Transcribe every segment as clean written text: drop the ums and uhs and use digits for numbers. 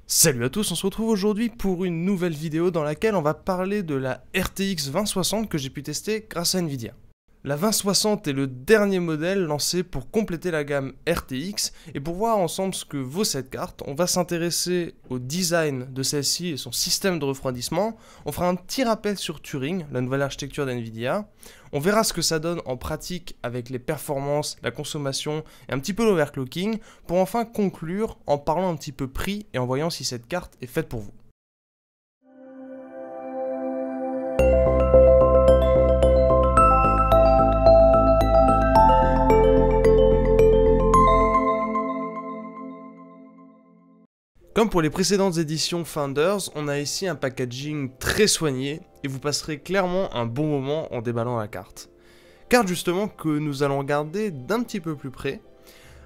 Salut à tous, on se retrouve aujourd'hui pour une nouvelle vidéo dans laquelle on va parler de la RTX 2060 que j'ai pu tester grâce à Nvidia. La 2060 est le dernier modèle lancé pour compléter la gamme RTX, et pour voir ensemble ce que vaut cette carte, on va s'intéresser au design de celle-ci et son système de refroidissement. On fera un petit rappel sur Turing, la nouvelle architecture d'Nvidia. On verra ce que ça donne en pratique avec les performances, la consommation et un petit peu l'overclocking, pour enfin conclure en parlant un petit peu prix et en voyant si cette carte est faite pour vous. Comme pour les précédentes éditions Founders, on a ici un packaging très soigné et vous passerez clairement un bon moment en déballant la carte. Carte justement que nous allons regarder d'un petit peu plus près.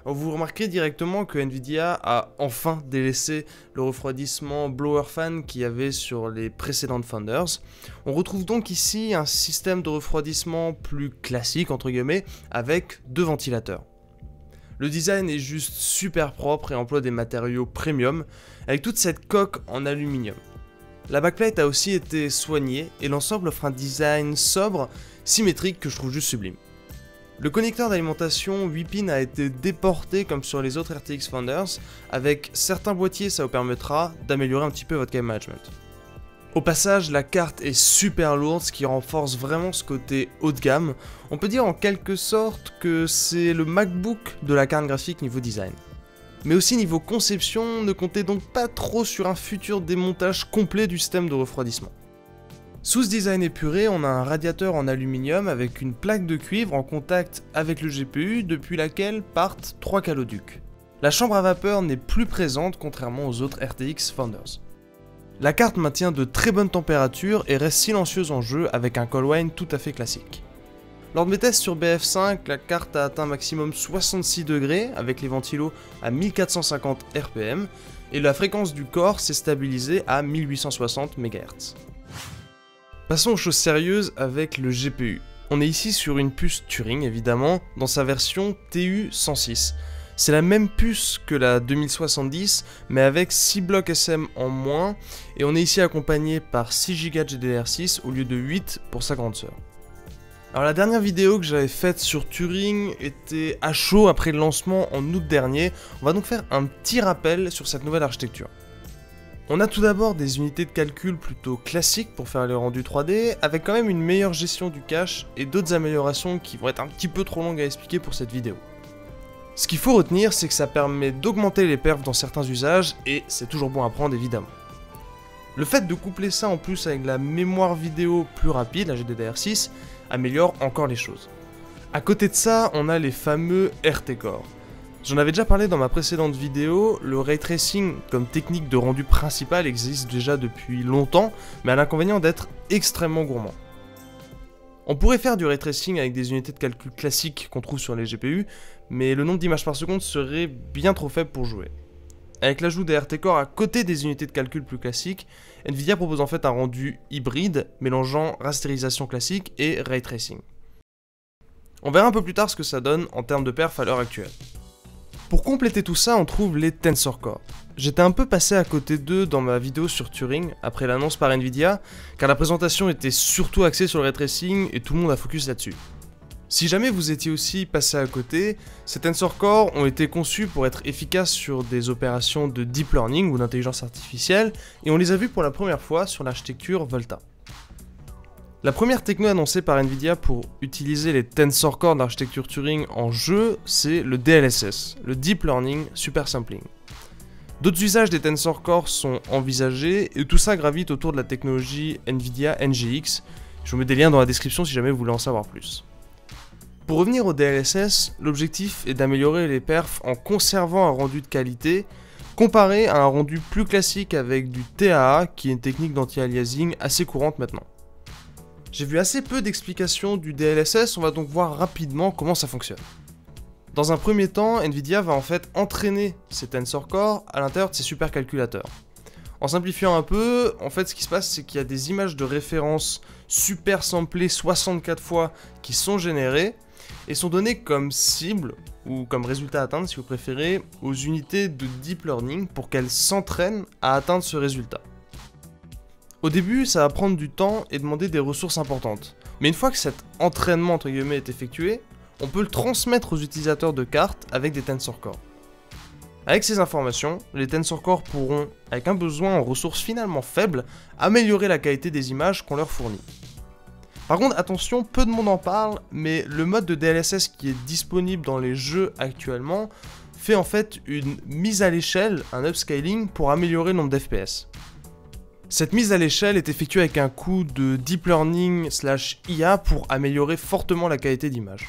Vous remarquerez directement que Nvidia a enfin délaissé le refroidissement blower fan qu'il y avait sur les précédentes Founders. On retrouve donc ici un système de refroidissement plus classique entre guillemets avec deux ventilateurs. Le design est juste super propre et emploie des matériaux premium, avec toute cette coque en aluminium. La backplate a aussi été soignée et l'ensemble offre un design sobre, symétrique que je trouve juste sublime. Le connecteur d'alimentation 8 pins a été déporté comme sur les autres RTX Founders, avec certains boîtiers ça vous permettra d'améliorer un petit peu votre game management. Au passage, la carte est super lourde, ce qui renforce vraiment ce côté haut de gamme. On peut dire en quelque sorte que c'est le MacBook de la carte graphique niveau design. Mais aussi niveau conception, ne comptez donc pas trop sur un futur démontage complet du système de refroidissement. Sous ce design épuré, on a un radiateur en aluminium avec une plaque de cuivre en contact avec le GPU depuis laquelle partent 3 caloducs. La chambre à vapeur n'est plus présente contrairement aux autres RTX Founders. La carte maintient de très bonnes températures et reste silencieuse en jeu avec un call wine tout à fait classique. Lors de mes tests sur BF5, la carte a atteint maximum 66 degrés avec les ventilos à 1450 RPM et la fréquence du corps s'est stabilisée à 1860 MHz. Passons aux choses sérieuses avec le GPU. On est ici sur une puce Turing évidemment, dans sa version TU106. C'est la même puce que la 2070, mais avec 6 blocs SM en moins, et on est ici accompagné par 6 Go GDDR6 au lieu de 8 pour sa grande sœur. Alors la dernière vidéo que j'avais faite sur Turing était à chaud après le lancement en août dernier, on va donc faire un petit rappel sur cette nouvelle architecture. On a tout d'abord des unités de calcul plutôt classiques pour faire les rendus 3D, avec quand même une meilleure gestion du cache et d'autres améliorations qui vont être un petit peu trop longues à expliquer pour cette vidéo. Ce qu'il faut retenir, c'est que ça permet d'augmenter les perfs dans certains usages, et c'est toujours bon à prendre évidemment. Le fait de coupler ça en plus avec la mémoire vidéo plus rapide, la GDDR6, améliore encore les choses. À côté de ça, on a les fameux RT Core. J'en avais déjà parlé dans ma précédente vidéo, le ray tracing comme technique de rendu principal existe déjà depuis longtemps, mais a l'inconvénient d'être extrêmement gourmand. On pourrait faire du ray tracing avec des unités de calcul classiques qu'on trouve sur les GPU, mais le nombre d'images par seconde serait bien trop faible pour jouer. Avec l'ajout des RT Core à côté des unités de calcul plus classiques, Nvidia propose en fait un rendu hybride mélangeant rasterisation classique et ray tracing. On verra un peu plus tard ce que ça donne en termes de perf à l'heure actuelle. Pour compléter tout ça, on trouve les Tensor Core. J'étais un peu passé à côté d'eux dans ma vidéo sur Turing, après l'annonce par Nvidia, car la présentation était surtout axée sur le ray tracing et tout le monde a focus là-dessus. Si jamais vous étiez aussi passé à côté, ces Tensor Core ont été conçus pour être efficaces sur des opérations de deep learning ou d'intelligence artificielle, et on les a vus pour la première fois sur l'architecture Volta. La première techno annoncée par Nvidia pour utiliser les Tensor Core de l'architecture Turing en jeu, c'est le DLSS, le Deep Learning Super Sampling. D'autres usages des Tensor Core sont envisagés, et tout ça gravite autour de la technologie Nvidia NGX. Je vous mets des liens dans la description si jamais vous voulez en savoir plus. Pour revenir au DLSS, l'objectif est d'améliorer les perfs en conservant un rendu de qualité, comparé à un rendu plus classique avec du TAA, qui est une technique d'anti-aliasing assez courante maintenant. J'ai vu assez peu d'explications du DLSS, on va donc voir rapidement comment ça fonctionne. Dans un premier temps, Nvidia va en fait entraîner ses Tensor Core à l'intérieur de ses supercalculateurs. En simplifiant un peu, en fait ce qui se passe c'est qu'il y a des images de référence super samplées 64 fois qui sont générées, et sont donnés comme cible, ou comme résultat à atteindre si vous préférez, aux unités de Deep Learning pour qu'elles s'entraînent à atteindre ce résultat. Au début, ça va prendre du temps et demander des ressources importantes, mais une fois que cet entraînement entre guillemets est effectué, on peut le transmettre aux utilisateurs de cartes avec des Tensor Core. Avec ces informations, les Tensor Core pourront, avec un besoin en ressources finalement faibles, améliorer la qualité des images qu'on leur fournit. Par contre, attention, peu de monde en parle, mais le mode de DLSS qui est disponible dans les jeux actuellement fait en fait une mise à l'échelle, un upscaling, pour améliorer le nombre d'FPS. Cette mise à l'échelle est effectuée avec un coup de Deep Learning / IA pour améliorer fortement la qualité d'image.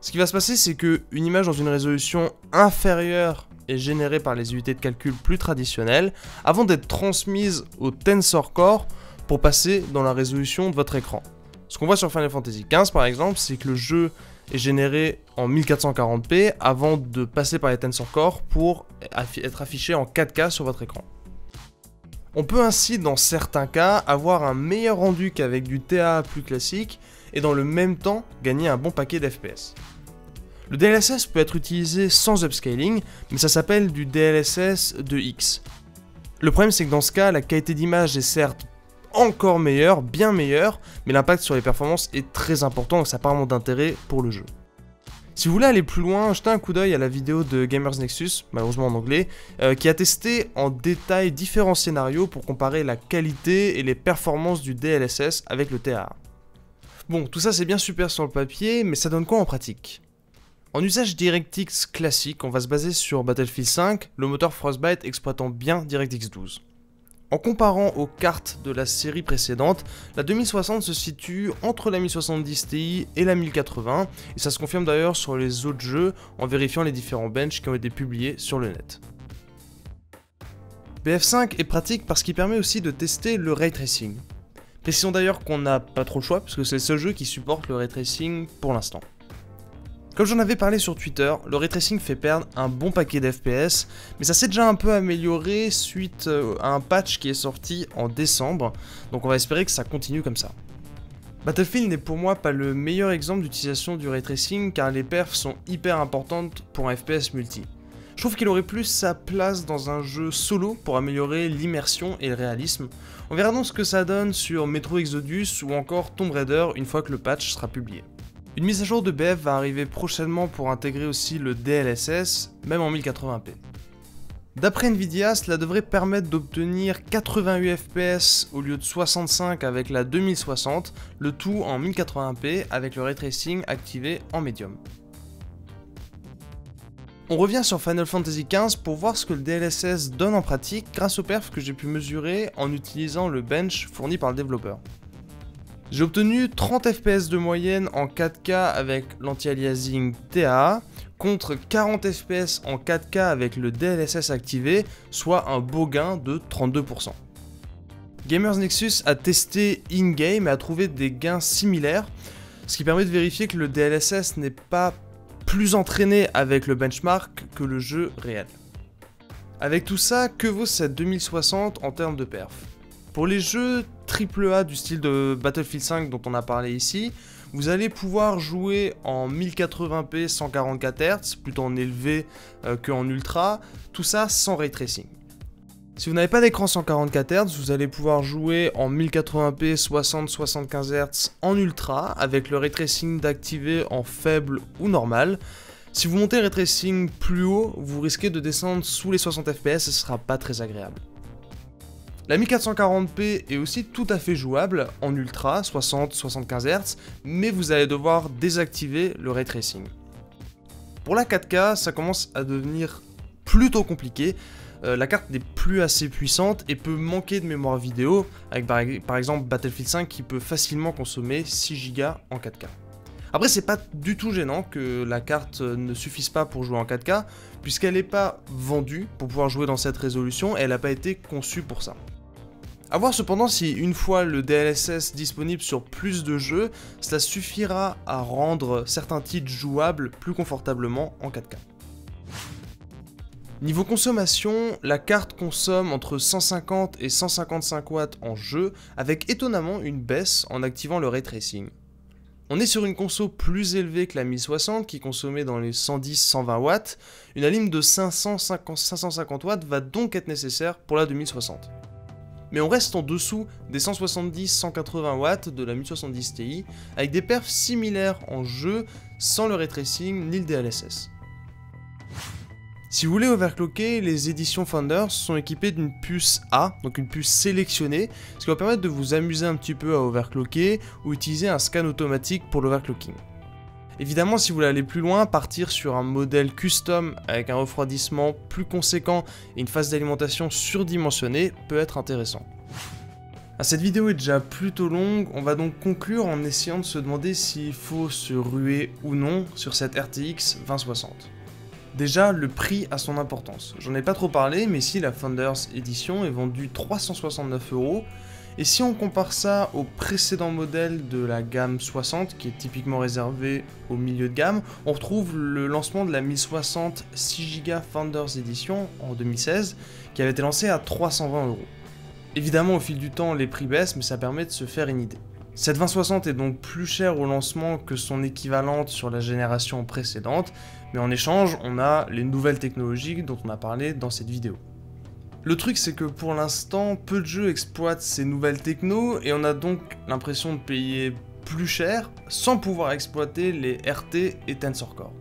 Ce qui va se passer, c'est qu'une image dans une résolution inférieure est générée par les unités de calcul plus traditionnelles avant d'être transmise au Tensor Core pour passer dans la résolution de votre écran. Ce qu'on voit sur Final Fantasy XV par exemple, c'est que le jeu est généré en 1440p avant de passer par les Tensor Core pour être affiché en 4K sur votre écran. On peut ainsi dans certains cas avoir un meilleur rendu qu'avec du TAA plus classique et dans le même temps gagner un bon paquet d'FPS. Le DLSS peut être utilisé sans upscaling, mais ça s'appelle du DLSS 2X. Le problème c'est que dans ce cas, la qualité d'image est certes encore meilleure, bien meilleure, mais l'impact sur les performances est très important, donc ça n'a pas vraiment d'intérêt pour le jeu. Si vous voulez aller plus loin, jetez un coup d'œil à la vidéo de Gamers Nexus, malheureusement en anglais, qui a testé en détail différents scénarios pour comparer la qualité et les performances du DLSS avec le TAA. Bon, tout ça c'est bien super sur le papier, mais ça donne quoi en pratique ? En usage DirectX classique, on va se baser sur Battlefield 5, le moteur Frostbite exploitant bien DirectX 12. En comparant aux cartes de la série précédente, la 2060 se situe entre la 1070 Ti et la 1080, et ça se confirme d'ailleurs sur les autres jeux en vérifiant les différents benches qui ont été publiés sur le net. BF5 est pratique parce qu'il permet aussi de tester le ray tracing. Précisons d'ailleurs qu'on n'a pas trop le choix, parce que c'est le seul jeu qui supporte le ray tracing pour l'instant. Comme j'en avais parlé sur Twitter, le ray tracing fait perdre un bon paquet d'FPS, mais ça s'est déjà un peu amélioré suite à un patch qui est sorti en décembre, donc on va espérer que ça continue comme ça. Battlefield n'est pour moi pas le meilleur exemple d'utilisation du ray tracing car les perfs sont hyper importantes pour un FPS multi. Je trouve qu'il aurait plus sa place dans un jeu solo pour améliorer l'immersion et le réalisme. On verra donc ce que ça donne sur Metro Exodus ou encore Tomb Raider une fois que le patch sera publié. Une mise à jour de BF va arriver prochainement pour intégrer aussi le DLSS, même en 1080p. D'après Nvidia, cela devrait permettre d'obtenir 88 FPS au lieu de 65 avec la 2060, le tout en 1080p avec le ray tracing activé en médium. On revient sur Final Fantasy XV pour voir ce que le DLSS donne en pratique grâce aux perfs que j'ai pu mesurer en utilisant le bench fourni par le développeur. J'ai obtenu 30 FPS de moyenne en 4K avec l'anti-aliasing TAA, contre 40 FPS en 4K avec le DLSS activé, soit un beau gain de 32%. Gamers Nexus a testé in-game et a trouvé des gains similaires, ce qui permet de vérifier que le DLSS n'est pas plus entraîné avec le benchmark que le jeu réel. Avec tout ça, que vaut cette 2060 en termes de perf ? Pour les jeux AAA du style de Battlefield 5 dont on a parlé ici, vous allez pouvoir jouer en 1080p 144 Hz, plutôt en élevé qu'en ultra, tout ça sans ray tracing. Si vous n'avez pas d'écran 144 Hz, vous allez pouvoir jouer en 1080p 60-75 Hz en ultra, avec le ray tracing d'activer en faible ou normal. Si vous montez le ray tracing plus haut, vous risquez de descendre sous les 60 fps et ce sera pas très agréable. La 1440p est aussi tout à fait jouable en ultra, 60-75 Hz, mais vous allez devoir désactiver le ray tracing. Pour la 4K, ça commence à devenir plutôt compliqué. La carte n'est plus assez puissante et peut manquer de mémoire vidéo, avec par exemple Battlefield 5 qui peut facilement consommer 6 Go en 4K. Après, c'est pas du tout gênant que la carte ne suffise pas pour jouer en 4K, puisqu'elle n'est pas vendue pour pouvoir jouer dans cette résolution et elle n'a pas été conçue pour ça. A voir cependant si une fois le DLSS disponible sur plus de jeux, cela suffira à rendre certains titres jouables plus confortablement en 4K. Niveau consommation, la carte consomme entre 150 et 155 watts en jeu, avec étonnamment une baisse en activant le ray tracing. On est sur une conso plus élevée que la 1060 qui consommait dans les 110-120 watts. Une alim de 550 watts va donc être nécessaire pour la 2060. Mais on reste en dessous des 170-180 watts de la 1070 Ti avec des perfs similaires en jeu sans le ray tracing ni le DLSS. Si vous voulez overclocker, les éditions Founders sont équipées d'une puce A, donc une puce sélectionnée, ce qui va permettre de vous amuser un petit peu à overclocker ou utiliser un scan automatique pour l'overclocking. Évidemment, si vous voulez aller plus loin, partir sur un modèle custom avec un refroidissement plus conséquent et une phase d'alimentation surdimensionnée peut être intéressant. Cette vidéo est déjà plutôt longue, on va donc conclure en essayant de se demander s'il faut se ruer ou non sur cette RTX 2060. Déjà, le prix a son importance. J'en ai pas trop parlé, mais ici la Founders Edition est vendue 369 €. Et si on compare ça au précédent modèle de la gamme 60, qui est typiquement réservé au milieu de gamme, on retrouve le lancement de la 1060 6Go Founders Edition en 2016, qui avait été lancé à 320 €. Évidemment, au fil du temps, les prix baissent, mais ça permet de se faire une idée. Cette 2060 est donc plus chère au lancement que son équivalente sur la génération précédente, mais en échange, on a les nouvelles technologies dont on a parlé dans cette vidéo. Le truc, c'est que pour l'instant, peu de jeux exploitent ces nouvelles technos, et on a donc l'impression de payer plus cher sans pouvoir exploiter les RT et Tensor Core.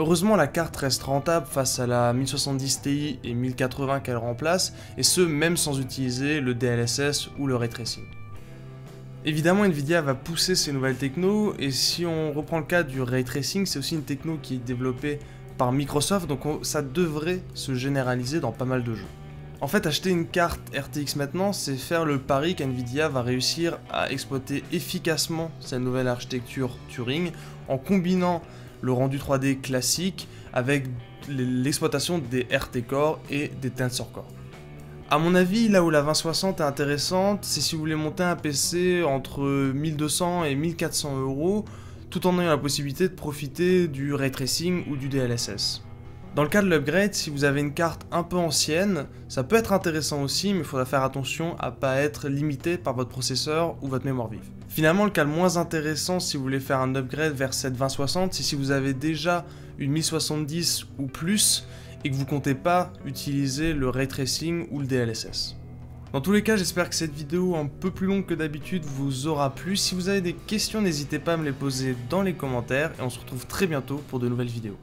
Heureusement, la carte reste rentable face à la 1070 Ti et 1080 qu'elle remplace, et ce même sans utiliser le DLSS ou le ray tracing. Évidemment, Nvidia va pousser ces nouvelles technos, et si on reprend le cas du ray tracing, c'est aussi une techno qui est développée par Microsoft, donc ça devrait se généraliser dans pas mal de jeux. En fait, acheter une carte RTX maintenant, c'est faire le pari qu'Nvidia va réussir à exploiter efficacement sa nouvelle architecture Turing en combinant le rendu 3D classique avec l'exploitation des RT Core et des Tensor Core. A mon avis, là où la 2060 est intéressante, c'est si vous voulez monter un PC entre 1200 et 1400 €, tout en ayant la possibilité de profiter du ray tracing ou du DLSS. Dans le cas de l'upgrade, si vous avez une carte un peu ancienne, ça peut être intéressant aussi, mais il faudra faire attention à ne pas être limité par votre processeur ou votre mémoire vive. Finalement, le cas le moins intéressant si vous voulez faire un upgrade vers cette 2060, c'est si vous avez déjà une 1070 ou plus, et que vous comptez pas utiliser le ray tracing ou le DLSS. Dans tous les cas, j'espère que cette vidéo un peu plus longue que d'habitude vous aura plu. Si vous avez des questions, n'hésitez pas à me les poser dans les commentaires et on se retrouve très bientôt pour de nouvelles vidéos.